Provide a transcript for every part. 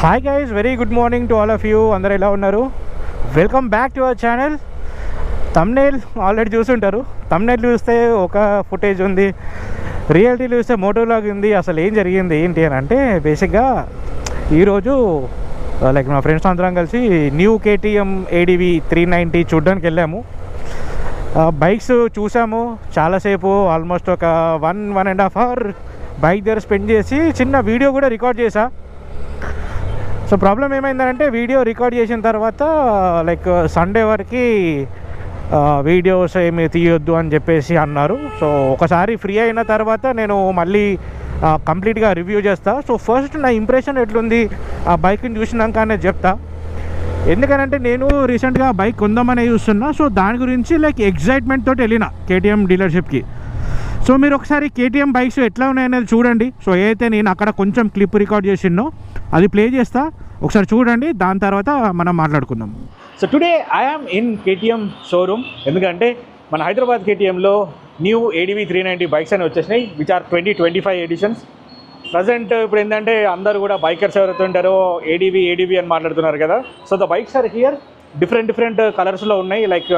Hi guys, very good morning to all of you. అందరూ ఎలా ఉన్నారు? Welcome back to our channel. Thumbnail already చూసుంటారు. Thumbnail చూస్తే ఒక ఫుటేజ్ ఉంది, రియాలిటీ చూస్తే మోటోలాగ్ ఉంది. అసలు ఏం జరిగింది ఏంటి అని అంటే, బేసిక్గా ఈరోజు లైక్ మా ఫ్రెండ్స్ అందరం కలిసి న్యూ KTM ADV 390 చూడడానికి వెళ్ళాము. బైక్స్ చూసాము చాలాసేపు, ఆల్మోస్ట్ ఒక 1.5 అవర్ బైక్ దగ్గర స్పెండ్ చేసి చిన్న వీడియో కూడా రికార్డ్ చేశా. సో ప్రాబ్లం ఏమైందంటే, వీడియో రికార్డ్ చేసిన తర్వాత లైక్ సండే వరకు వీడియోస్ ఏమి తీయొద్దు అని చెప్పేసి అన్నారు. సో ఒకసారి ఫ్రీ అయిన తర్వాత నేను మళ్ళీ కంప్లీట్గా రివ్యూ చేస్తా. సో ఫస్ట్ నా ఇంప్రెషన్ ఎట్లుంది ఆ బైక్ని చూసినాక అనేది చెప్తా. ఎందుకనంటే నేను రీసెంట్గా బైక్ కొందామని చూస్తున్నా. సో దాని గురించి లైక్ ఎగ్జైట్మెంట్ తోటి వెళ్ళిన KTM డీలర్షిప్కి. సో మీరు ఒకసారి KTM బైక్స్ ఎట్లా ఉన్నాయనేది చూడండి. సో ఏదైతే నేను అక్కడ కొంచెం క్లిప్ రికార్డ్ చేసినో అది ప్లే చేస్తా, ఒకసారి చూడండి. దాని తర్వాత మనం మాట్లాడుకుందాం. So today I am in KTM showroom. ఎందుకంటే మన హైదరాబాద్ KTMలో న్యూ ADV 390 బైక్స్ అని వచ్చేసినాయి, విచ్ ఆర్ 2025 ఎడిషన్స్. ప్రజెంట్ ఇప్పుడు ఏంటంటే అందరూ కూడా బైకర్స్ ఎవరైతే ఉంటారో ADV అని మాట్లాడుతున్నారు కదా. So the bikes are here, different కలర్స్లో ఉన్నాయి. లైక్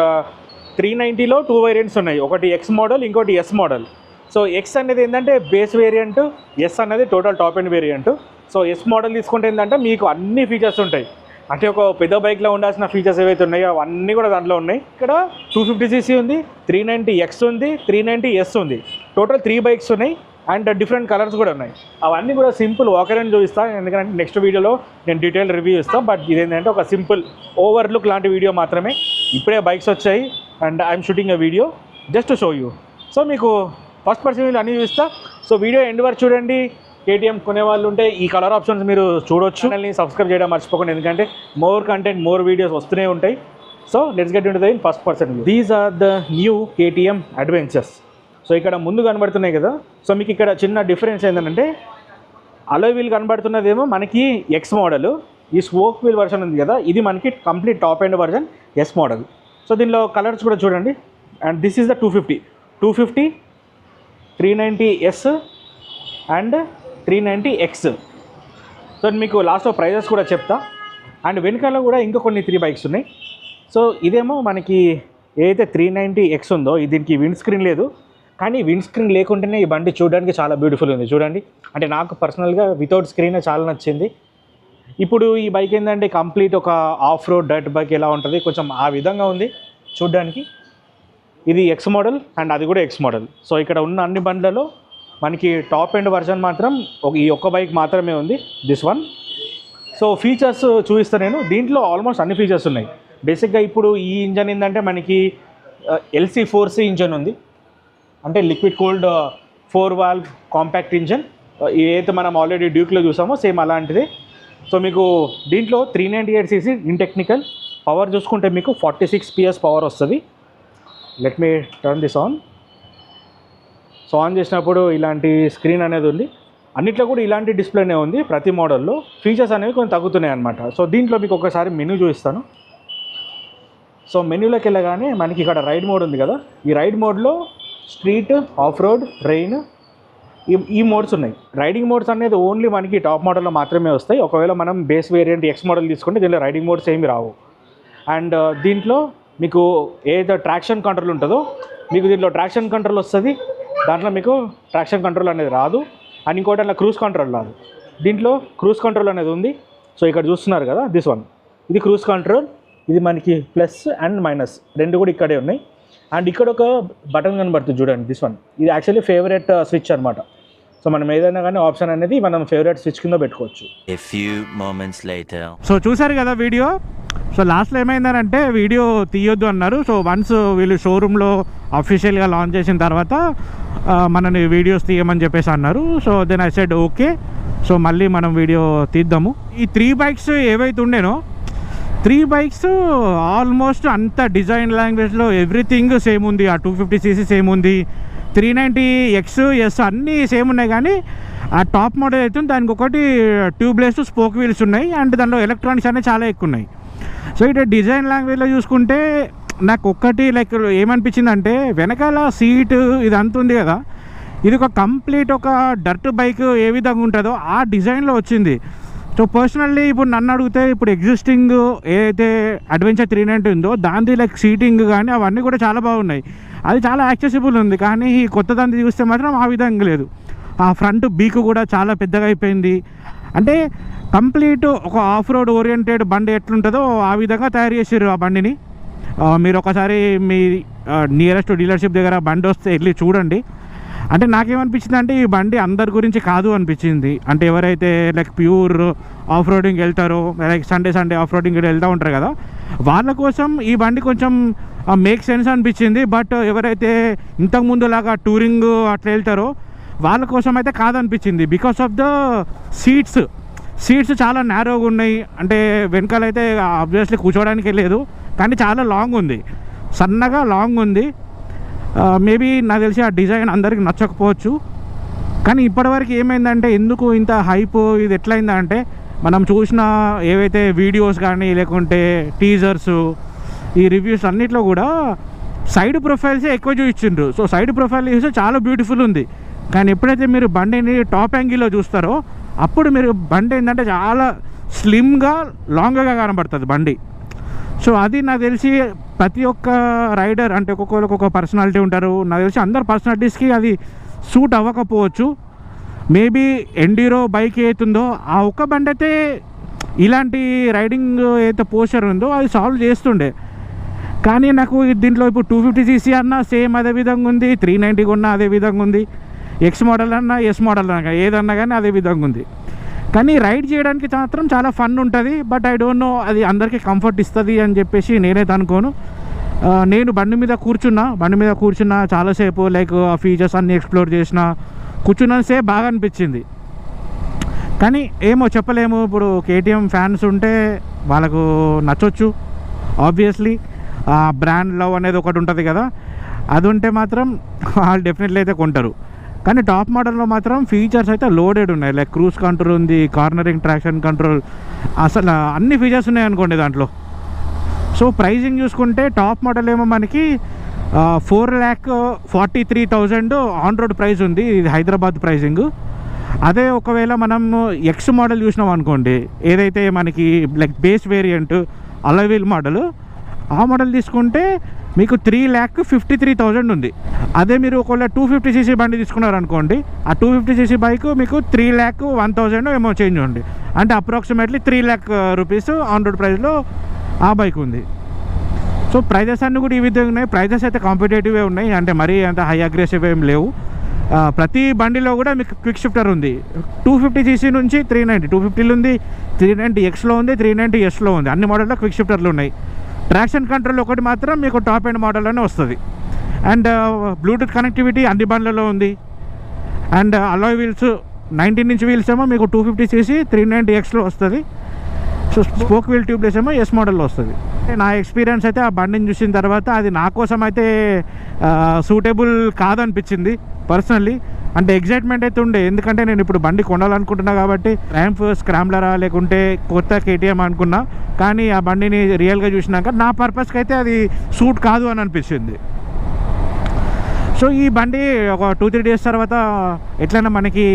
390లో 2 వేరియంట్స్ ఉన్నాయి, ఒకటి X మోడల్, ఇంకోటి S మోడల్. సో X అనేది ఏంటంటే బేస్ వేరియంట్, S అనేది total top end variant. So S model తీసుకుంటే ఏంటంటే మీకు అన్ని ఫీచర్స్ ఉంటాయి. అంటే ఒక పెద్ద బైక్లో ఉండాల్సిన ఫీచర్స్ ఏవైతే ఉన్నాయో అవన్నీ కూడా దాంట్లో ఉన్నాయి. ఇక్కడ 250cc ఉంది, 390X ఉంది, 390S ఉంది. టోటల్ 3 బైక్స్ ఉన్నాయి అండ్ డిఫరెంట్ కలర్స్ కూడా ఉన్నాయి. అవన్నీ కూడా సింపుల్ వాకర్ అని చూపిస్తాను, ఎందుకంటే నెక్స్ట్ వీడియోలో నేను డీటెయిల్ రివ్యూ ఇస్తాను. బట్ ఇదేంటంటే ఒక సింపుల్ ఓవర్లుక్ లాంటి వీడియో మాత్రమే. ఇప్పుడే బైక్స్ వచ్చాయి and I'm shooting a video just to show you. So మీకు ఫస్ట్ పర్సన్ వీళ్ళు అన్నీ చూపిస్తా. సో వీడియో ఎండ్ వరకు చూడండి. KTM కొనే వాళ్ళు ఉంటే ఈ కలర్ ఆప్షన్స్ మీరు చూడొచ్చు. ఛానల్ని సబ్స్క్రైబ్ చేయడం మర్చిపోకండి, ఎందుకంటే మోర్ కంటెంట్, మోర్ వీడియోస్ వస్తూనే ఉంటాయి. So let's get into the first person. These are the new KTM adventures. So ఇక్కడ ముందు కనబడుతున్నాయి కదా. సో మీకు ఇక్కడ చిన్న డిఫరెన్స్ ఏంటంటే, అలోయ్ వీల్ కనబడుతున్నదేమో మనకి X మోడల్, ఈ స్పోక్ వీల్ వర్షన్ ఉంది కదా, ఇది మనకి complete top end version S model. So దీనిలో కలర్స్ కూడా చూడండి. And this is the 250, 390S and 390X. So మీకు లాస్ట్లో ప్రైజెస్ కూడా చెప్తా. అండ్ వెనకాల కూడా ఇంకా కొన్ని 3 బైక్స్ ఉన్నాయి. సో ఇదేమో మనకి ఏదైతే 390X ఉందో, దీనికి విండ్ స్క్రీన్ లేదు, కానీ విండ్ స్క్రీన్ లేకుంటేనే ఈ బండి చూడడానికి చాలా బ్యూటిఫుల్ ఉంది. చూడండి, అంటే నాకు పర్సనల్గా వితౌట్ స్క్రీనే చాలా నచ్చింది. ఇప్పుడు ఈ బైక్ ఏంటంటే కంప్లీట్ ఒక ఆఫ్ రోడ్ డర్ట్ బైక్ ఎలా ఉంటుంది, కొంచెం ఆ విధంగా ఉంది చూడడానికి. ఇది X మోడల్ అండ్ అది కూడా X మోడల్. సో ఇక్కడ ఉన్న అన్ని బండ్లలో మనకి టాప్ ఎండ్ వర్షన్ మాత్రం ఈ ఒక్క బైక్ మాత్రమే ఉంది, దిస్ వన్. సో ఫీచర్స్ చూపిస్తాను నేను. దీంట్లో ఆల్మోస్ట్ అన్ని ఫీచర్స్ ఉన్నాయి. బేసిక్గా ఇప్పుడు ఈ ఇంజన్ ఏంటంటే మనకి LC4C ఇంజన్ ఉంది, అంటే liquid cooled 4 valve compact engine. ఏదైతే మనం ఆల్రెడీ డ్యూక్లో చూసామో సేమ్ అలాంటిదే. సో మీకు దీంట్లో 398cc ఇన్ టెక్నికల్. పవర్ చూసుకుంటే మీకు 46 PS పవర్ వస్తుంది. Let me turn this on. So on చేసినప్పుడు ఇలాంటి స్క్రీన్ అనేది ఉంది. అన్నిట్లో కూడా ఇలాంటి డిస్ప్లేనే ఉంది ప్రతి మోడల్లో. ఫీచర్స్ అనేవి కొంచెం తగ్గుతున్నాయి అనమాట. సో దీంట్లో మీకు ఒకసారి మెనూ చూపిస్తాను. సో మెనూలోకి వెళ్ళగానే మనకి ఇక్కడ రైడ్ మోడ్ ఉంది కదా. ఈ రైడ్ మోడ్లో స్ట్రీట్, ఆఫ్ రోడ్, రెయిన్, ఈ మోడ్స్ ఉన్నాయి. రైడింగ్ మోడ్స్ అనేది ఓన్లీ మనకి టాప్ మోడల్లో మాత్రమే వస్తాయి. ఒకవేళ మనం బేస్ వేరియంట్ X మోడల్ తీసుకుంటే దీనిలో రైడింగ్ మోడ్స్ ఏమి రావు. అండ్ దీంట్లో మీకు ఏదైతే ట్రాక్షన్ కంట్రోల్ ఉంటుందో, మీకు దీంట్లో ట్రాక్షన్ కంట్రోల్ వస్తుంది, దాంట్లో మీకు ట్రాక్షన్ కంట్రోల్ అనేది రాదు. అండ్ ఇంకోటి అట్లా క్రూజ్ కంట్రోల్ రాదు. దీంట్లో క్రూజ్ కంట్రోల్ అనేది ఉంది. సో ఇక్కడ చూస్తున్నారు కదా, దిస్ వన్, ఇది క్రూజ్ కంట్రోల్. ఇది మనకి ప్లస్ అండ్ మైనస్ రెండు కూడా ఇక్కడే ఉన్నాయి. అండ్ ఇక్కడ ఒక బటన్ కనబడుతుంది చూడండి, దిస్ వన్. ఇది యాక్చువల్లీ ఫేవరెట్ స్విచ్ అనమాట. సో మనం ఏదైనా కానీ ఆప్షన్ అనేది మనం ఫేవరెట్ స్విచ్ కింద పెట్టుకోవచ్చు. సో చూసారు కదా వీడియో. సో లాస్ట్లో ఏమైందనంటే వీడియో తీయొద్దు అన్నారు. సో వన్స్ వీళ్ళు షోరూంలో అఫీషియల్గా లాంచ్ చేసిన తర్వాత మనని వీడియోస్ తీయమని చెప్పేసి అన్నారు. So then I said okay, so మళ్ళీ మనం వీడియో తీద్దాము. ఈ 3 బైక్స్ ఏవైతే ఉండేనో, 3 బైక్స్ ఆల్మోస్ట్ అంత డిజైన్ లాంగ్వేజ్లో ఎవ్రీథింగ్ సేమ్ ఉంది. ఆ 250cc సేమ్ ఉంది, 390X, S అన్నీ సేమ్ ఉన్నాయి. కానీ ఆ టాప్ మోడల్ అయితే దానికి ఒకటి ట్యూబ్లెస్ స్పోక్ వీల్స్ ఉన్నాయి. అండ్ దాంట్లో ఎలక్ట్రానిక్స్ అనేవి చాలా ఎక్కువ ఉన్నాయి. సో ఇటు డిజైన్ లాంగ్వేజ్లో చూసుకుంటే నాకు ఒక్కటి లైక్ ఏమనిపించిందంటే, వెనకాల సీటు ఇది అంత ఉంది కదా, ఇది ఒక కంప్లీట్ ఒక డర్ట్ బైక్ ఏ విధంగా ఉంటుందో ఆ డిజైన్లో వచ్చింది. సో పర్సనల్లీ ఇప్పుడు నన్ను అడిగితే ఇప్పుడు ఎగ్జిస్టింగ్ ఏదైతే అడ్వెంచర్ 390 ఉందో దాంది లైక్ సీటింగ్ కానీ అవన్నీ కూడా చాలా బాగున్నాయి, అది చాలా యాక్సెసిబుల్ ఉంది. కానీ ఈ కొత్త దాన్ని చూస్తే మాత్రం ఆ విధంగా లేదు. ఆ ఫ్రంట్ బీక్ కూడా చాలా పెద్దగా అయిపోయింది. అంటే కంప్లీట్ ఒక ఆఫ్ రోడ్ ఓరియంటెడ్ బండి ఎట్లుంటుందో ఆ విధంగా తయారు చేసారు ఆ బండిని. మీరు ఒకసారి మీ నియరెస్ట్ డీలర్షిప్ దగ్గర బండి వస్తే వెళ్ళి చూడండి. అంటే నాకేమనిపించింది అంటే ఈ బండి అందరి గురించి కాదు అనిపించింది. అంటే ఎవరైతే లైక్ ప్యూర్ ఆఫ్ రోడింగ్ వెళ్తారో, లైక్ సండే ఆఫ్ రోడింగ్ వెళ్తూ ఉంటారు కదా, వాళ్ళ కోసం ఈ బండి కొంచెం మేక్ సెన్స్ అనిపించింది. బట్ ఎవరైతే ఇంతకుముందు లాగా టూరింగ్ అట్లా వెళ్తారో వాళ్ళ కోసం అయితే కాదనిపించింది. బికాస్ ఆఫ్ ద సీట్స్ చాలా నేరోగా ఉన్నాయి. అంటే వెనకాలైతే ఆబ్వియస్లీ కూర్చోవడానికి లేదు, కానీ చాలా లాంగ్ ఉంది, సన్నగా లాంగ్ ఉంది. మేబీ నాకు తెలిసి ఆ డిజైన్ అందరికి నచ్చకపోవచ్చు. కానీ ఇప్పటివరకు ఏమైందంటే ఎందుకు ఇంత హైప్ ఇది ఎట్లయిందంటే, మనం చూసిన ఏవైతే వీడియోస్ కానీ లేకుంటే టీజర్స్, ఈ రివ్యూస్ అన్నిట్లో కూడా సైడ్ ప్రొఫైల్సే ఎక్కువ చూపించిండ్రు. సో సైడ్ ప్రొఫైల్ చూస్తే చాలా బ్యూటిఫుల్ ఉంది. కానీ ఎప్పుడైతే మీరు బండిని టాప్ యాంగిల్లో చూస్తారో అప్పుడు మీరు బండి ఏంటంటే చాలా స్లిమ్గా లాంగ్గా కనబడుతుంది బండి. సో అది నాకు తెలిసి ప్రతి ఒక్క రైడర్ అంటే ఒక్కొక్కరికి ఒక్కొక్క పర్సనాలిటీ ఉంటారు. నాకు తెలిసి అందరు పర్సనాలిటీస్కి అది సూట్ అవ్వకపోవచ్చు. మేబీ ఎండ్యూరో బైక్ ఏతుందో ఆ ఒక్క బండి అయితే ఇలాంటి రైడింగ్ ఏదైతే పోస్చర్ ఉందో అది సాల్వ్ చేస్తుండే. కానీ నాకు దీంట్లో ఇప్పుడు 250cc అన్నా సేమ్ అదే విధంగా ఉంది, 390 కొన్నా అదే విధంగా ఉంది, ఎక్స్ మోడల్ అన్నా ఎస్ మోడల్ అన్నా ఏదన్నా కానీ అదే విధంగా ఉంది. కానీ రైడ్ చేయడానికి మాత్రం చాలా ఫన్ ఉంటుంది. బట్ ఐ డోంట్ నో అది అందరికీ కంఫర్ట్ ఇస్తుంది అని చెప్పేసి నేనైతే అనుకోను. నేను బండి మీద కూర్చున్నా చాలాసేపు, లైక్ ఆ ఫీచర్స్ అన్నీ ఎక్స్ప్లోర్ చేసిన, కూర్చున్నంతసేపు బాగా అనిపించింది. కానీ ఏమో చెప్పలేము. ఇప్పుడు కేటీఎం ఫ్యాన్స్ ఉంటే వాళ్ళకు నచ్చొచ్చు, ఆబ్వియస్లీ ఆ బ్రాండ్ లవ్ అనేది ఒకటి ఉంటుంది కదా, అది ఉంటే మాత్రం వాళ్ళు డెఫినెట్లీ అయితే కొంటారు. కానీ టాప్ మోడల్లో మాత్రం ఫీచర్స్ అయితే లోడెడ్ ఉన్నాయి. లైక్ క్రూజ్ కంట్రోల్ ఉంది, కార్నరింగ్ ట్రాక్షన్ కంట్రోల్, అసలు అన్ని ఫీచర్స్ ఉన్నాయి అనుకోండి దాంట్లో. సో ప్రైజింగ్ చూసుకుంటే టాప్ మోడల్ ఏమో మనకి 4,43,000 ఆన్ రోడ్ ప్రైస్ ఉంది, ఇది హైదరాబాద్ ప్రైజింగ్. అదే ఒకవేళ మనం ఎక్స్ మోడల్ చూసినాం అనుకోండి, ఏదైతే మనకి లైక్ బేస్ వేరియంట్ అలవీల్ మోడల్, ఆ మోడల్ తీసుకుంటే మీకు 3,53,000 ఉంది. అదే మీరు ఒకవేళ 250cc బండి తీసుకున్నారు అనుకోండి, ఆ 250cc బైక్ మీకు 3,01,000 ఏమో చేంజ్ ఉంది. అంటే approximately 3 lakh rupees on road ప్రైస్లో ఆ బైక్ ఉంది. సో ప్రైజెస్ అన్నీ కూడా ఈ విధంగా ఉన్నాయి. ప్రైజెస్ అయితే కాంపిటేటివే ఉన్నాయి, అంటే మరీ అంత హై అగ్రెసివ్ ఏం లేవు. ప్రతి బండిలో కూడా మీకు క్విక్ షిఫ్టర్ ఉంది. 250cc నుంచి 390, 250లో ఉంది, 390Xలో ఉంది, 390Sలో ఉంది. అన్ని మోడల్లో క్విక్ షిఫ్టర్లు ఉన్నాయి. ట్రాక్షన్ కంట్రోల్ ఒకటి మాత్రం మీకు టాప్ ఎండ్ మోడల్లోనే వస్తుంది. అండ్ బ్లూటూత్ కనెక్టివిటీ అన్ని బండ్లలో ఉంది. And alloy wheels 19-inch wheels ఏమో మీకు 250cc 390Xలో వస్తుంది. సో స్పోక్ వీల్ ట్యూబ్లెస్ ఏమో ఎస్ మోడల్లో వస్తుంది. నా ఎక్స్పీరియన్స్ అయితే ఆ బండిని చూసిన తర్వాత అది నా కోసం అయితే సూటబుల్ కాదనిపించింది పర్సనల్లీ. అంటే ఎగ్జైట్మెంట్ అయితే ఉండే, ఎందుకంటే నేను ఇప్పుడు బండి కొనాలనుకుంటున్నా కాబట్టి ర్యాంప్ స్క్రాంబ్లరా లేకుంటే కొత్త కేటీఎం అనుకున్నా. కానీ ఆ బండిని రియల్గా చూసినాక నా పర్పస్కి అయితే అది సూట్ కాదు అని అనిపించింది. సో ఈ బండి ఒక 2-3 days తర్వాత ఎట్లయినా మనకి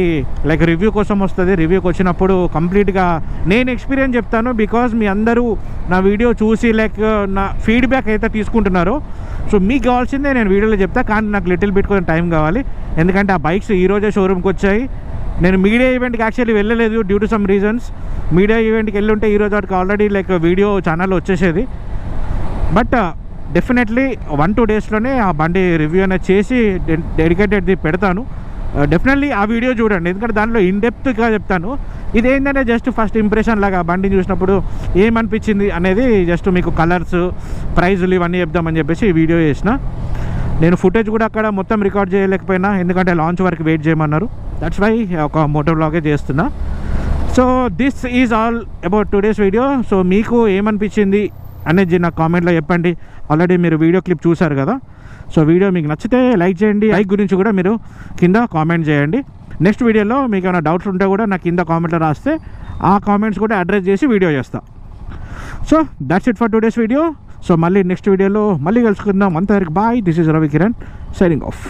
లైక్ రివ్యూ కోసం వస్తుంది. రివ్యూకి వచ్చినప్పుడు కంప్లీట్గా నేను ఎక్స్పీరియన్స్ చెప్తాను. బికాజ్ మీ అందరూ నా వీడియో చూసి లైక్ నా ఫీడ్బ్యాక్ అయితే తీసుకుంటున్నారో, సో మీకు కావాల్సిందే నేను వీడియోలో చెప్తా. కానీ నాకు లిటిల్ బిట్ కొంచెం టైం కావాలి, ఎందుకంటే ఆ బైక్స్ ఈరోజే షోరూమ్కి వచ్చాయి. నేను మీడియా ఈవెంట్కి యాక్చువల్లీ వెళ్ళలేదు due to some reasons. Media ఈవెంట్కి వెళ్ళి ఉంటే ఈరోజు వాటికి ఆల్రెడీ లైక్ వీడియో ఛానల్లో వచ్చేసేది. బట్ డెఫినెట్లీ 1-2 daysలోనే ఆ బండి రివ్యూ అనేది చేసి డెడికేటెడ్ది పెడతాను. డెఫినెట్లీ ఆ వీడియో చూడండి, ఎందుకంటే దాంట్లో ఇన్డెప్త్గా చెప్తాను. ఇదేంటంటే జస్ట్ ఫస్ట్ ఇంప్రెషన్ లాగా బండిని చూసినప్పుడు ఏమనిపించింది అనేది జస్ట్ మీకు కలర్స్, ప్రైజులు ఇవన్నీ చెప్దామని చెప్పేసి ఈ వీడియో చేసిన. నేను ఫుటేజ్ కూడా అక్కడ మొత్తం రికార్డ్ చేయలేకపోయినా, ఎందుకంటే లాంచ్ వరకు వెయిట్ చేయమన్నారు. దట్స్ వై ఒక మోటో వ్లాగే చేస్తున్నా. So this is all about today's video. So మీకు ఏమనిపించింది అనేది నాకు కామెంట్లో చెప్పండి. ఆల్రెడీ మీరు వీడియో క్లిప్ చూసారు కదా. సో వీడియో మీకు నచ్చితే లైక్ చేయండి. లైక్ గురించి కూడా మీరు కింద కామెంట్ చేయండి. నెక్స్ట్ వీడియోలో మీకు ఏమైనా డౌట్స్ ఉంటే కూడా నాకు కింద కామెంట్లో రాస్తే ఆ కామెంట్స్ కూడా అడ్రస్ చేసి వీడియో చేస్తా. So that's it for today's video. So మళ్ళీ నెక్స్ట్ వీడియోలో మళ్ళీ కలుసుకుందాం. అంతవరకు bye. This is Ravi Kiran signing of.